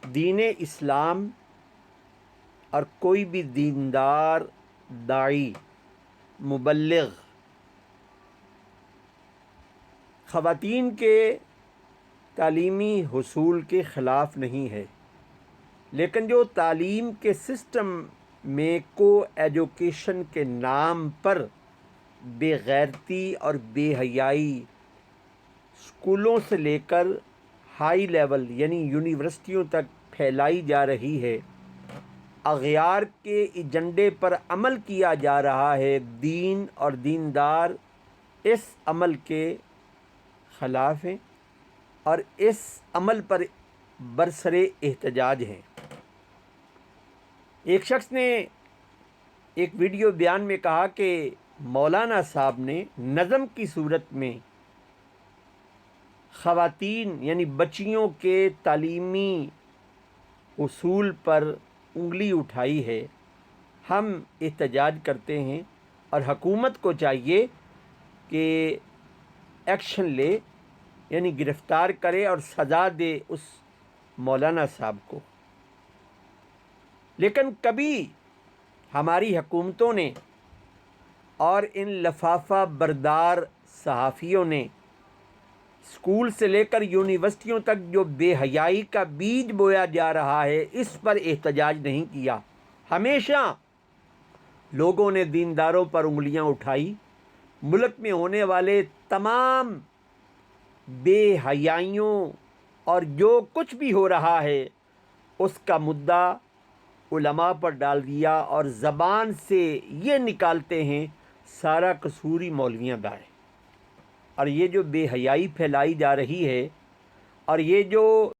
دین اسلام اور کوئی بھی دیندار داعی مبلغ خواتین کے تعلیمی حصول کے خلاف نہیں ہے، لیکن جو تعلیم کے سسٹم میں کو ایجوکیشن کے نام پر بے غیرتی اور بے حیائی اسکولوں سے لے کر ہائی لیول یعنی یونیورسٹیوں تک پھیلائی جا رہی ہے، اغیار کے ایجنڈے پر عمل کیا جا رہا ہے، دین اور دیندار اس عمل کے خلاف ہیں اور اس عمل پر برسر احتجاج ہیں۔ ایک شخص نے ایک ویڈیو بیان میں کہا کہ مولانا صاحب نے نظم کی صورت میں خواتین یعنی بچیوں کے تعلیمی اصول پر انگلی اٹھائی ہے۔ ہم احتجاج کرتے ہیں اور حکومت کو چاہیے کہ ایکشن لے، یعنی گرفتار کرے اور سزا دے اس مولانا صاحب کو۔ لیکن کبھی ہماری حکومتوں نے اور ان لفافہ بردار صحافیوں نے اسکول سے لے کر یونیورسٹیوں تک جو بے حیائی کا بیج بویا جا رہا ہے اس پر احتجاج نہیں کیا۔ ہمیشہ لوگوں نے دینداروں پر انگلیاں اٹھائی۔ ملک میں ہونے والے تمام بے حیائیوں اور جو کچھ بھی ہو رہا ہے اس کا مدعا علماء پر ڈال دیا اور زبان سے یہ نکالتے ہیں سارا قصوری مولویوں کا ہے۔ اور یہ جو بے حیائی پھیلائی جا رہی ہے اور یہ جو